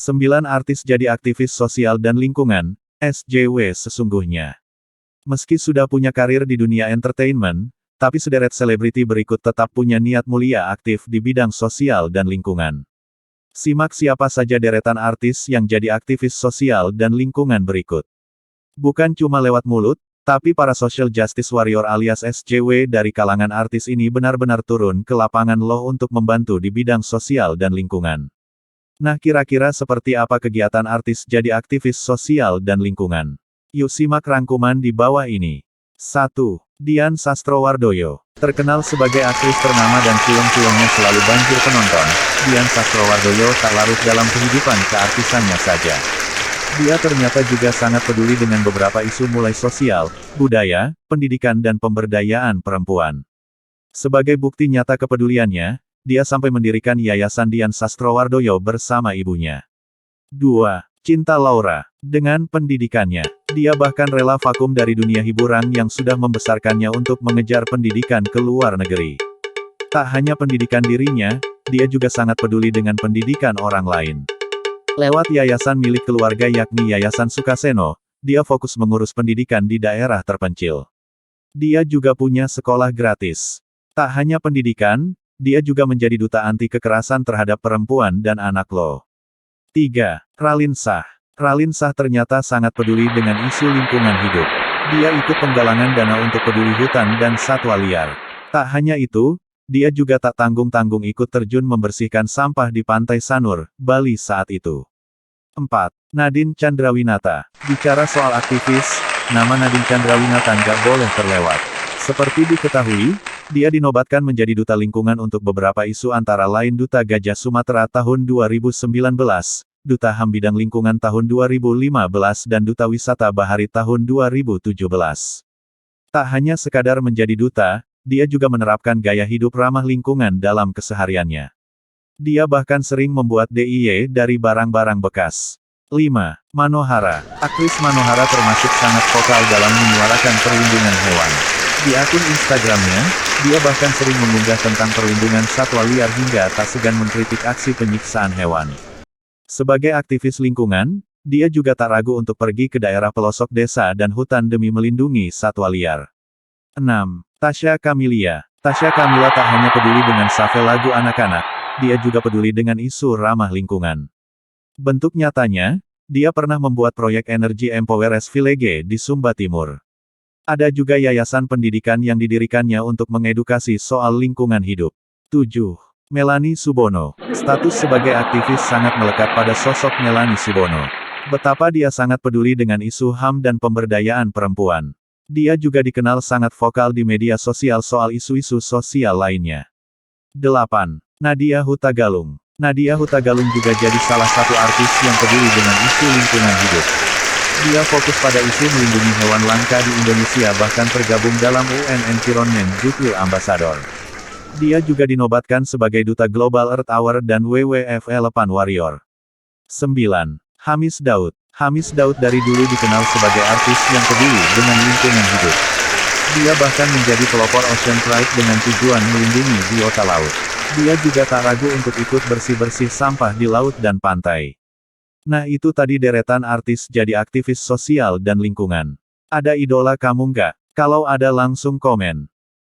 9 artis jadi aktivis sosial dan lingkungan, SJW sesungguhnya. Meski sudah punya karir di dunia entertainment, tapi sederet selebriti berikut tetap punya niat mulia aktif di bidang sosial dan lingkungan. Simak siapa saja deretan artis yang jadi aktivis sosial dan lingkungan berikut. Bukan cuma lewat mulut, tapi para social justice warrior alias SJW dari kalangan artis ini benar-benar turun ke lapangan loh untuk membantu di bidang sosial dan lingkungan. Nah kira-kira seperti apa kegiatan artis jadi aktivis sosial dan lingkungan? Yuk simak rangkuman di bawah ini. 1. Dian Sastrowardoyo. Terkenal sebagai aktris ternama dan film-filmnya selalu banjir penonton, Dian Sastrowardoyo tak larut dalam kehidupan keartisannya saja. Dia ternyata juga sangat peduli dengan beberapa isu mulai sosial, budaya, pendidikan dan pemberdayaan perempuan. Sebagai bukti nyata kepeduliannya, dia sampai mendirikan Yayasan Dian Sastrowardoyo bersama ibunya. 2. Cinta Laura. Dengan pendidikannya, dia bahkan rela vakum dari dunia hiburan yang sudah membesarkannya untuk mengejar pendidikan ke luar negeri. Tak hanya pendidikan dirinya, dia juga sangat peduli dengan pendidikan orang lain. Lewat yayasan milik keluarga yakni Yayasan Sukaseno, dia fokus mengurus pendidikan di daerah terpencil. Dia juga punya sekolah gratis. Tak hanya pendidikan, dia juga menjadi duta anti kekerasan terhadap perempuan dan anak loh. 3. Raline Shah. Raline Shah ternyata sangat peduli dengan isu lingkungan hidup. Dia ikut penggalangan dana untuk peduli hutan dan satwa liar. Tak hanya itu, dia juga tak tanggung-tanggung ikut terjun membersihkan sampah di Pantai Sanur, Bali saat itu. 4. Nadine Chandrawinata. Bicara soal aktivis, nama Nadine Chandrawinata nggak boleh terlewat. Seperti diketahui, dia dinobatkan menjadi duta lingkungan untuk beberapa isu antara lain Duta Gajah Sumatera tahun 2019, Duta HAM Bidang Lingkungan tahun 2015 dan Duta Wisata Bahari tahun 2017. Tak hanya sekadar menjadi duta, dia juga menerapkan gaya hidup ramah lingkungan dalam kesehariannya. Dia bahkan sering membuat DIY dari barang-barang bekas. 5. Manohara. Aktris Manohara termasuk sangat vokal dalam menyuarakan perlindungan hewan. Di akun Instagramnya, dia bahkan sering mengunggah tentang perlindungan satwa liar hingga tak segan mengkritik aksi penyiksaan hewan. Sebagai aktivis lingkungan, dia juga tak ragu untuk pergi ke daerah pelosok desa dan hutan demi melindungi satwa liar. 6. Tasya Kamilia. Tasya Kamila tak hanya peduli dengan shuffle lagu anak-anak, dia juga peduli dengan isu ramah lingkungan. Bentuk nyatanya, dia pernah membuat proyek Energy Empower Village di Sumba Timur. Ada juga yayasan pendidikan yang didirikannya untuk mengedukasi soal lingkungan hidup. 7. Melanie Subono. Status sebagai aktivis sangat melekat pada sosok Melanie Subono. Betapa dia sangat peduli dengan isu HAM dan pemberdayaan perempuan. Dia juga dikenal sangat vokal di media sosial soal isu-isu sosial lainnya. 8. Nadya Hutagalung. Nadya Hutagalung juga jadi salah satu artis yang peduli dengan isu lingkungan hidup. Dia fokus pada isu melindungi hewan langka di Indonesia bahkan tergabung dalam UN Environment Goodwill Ambassador. Dia juga dinobatkan sebagai Duta Global Earth Hour dan WWF Elephant Warrior. 9. Hamis Daud. Hamis Daud dari dulu dikenal sebagai artis yang peduli dengan lingkungan hidup. Dia bahkan menjadi pelopor Ocean Pride dengan tujuan melindungi biota laut. Dia juga tak ragu untuk ikut bersih-bersih sampah di laut dan pantai. Nah itu tadi deretan artis jadi aktivis sosial dan lingkungan. Ada idola kamu nggak? Kalau ada langsung komen.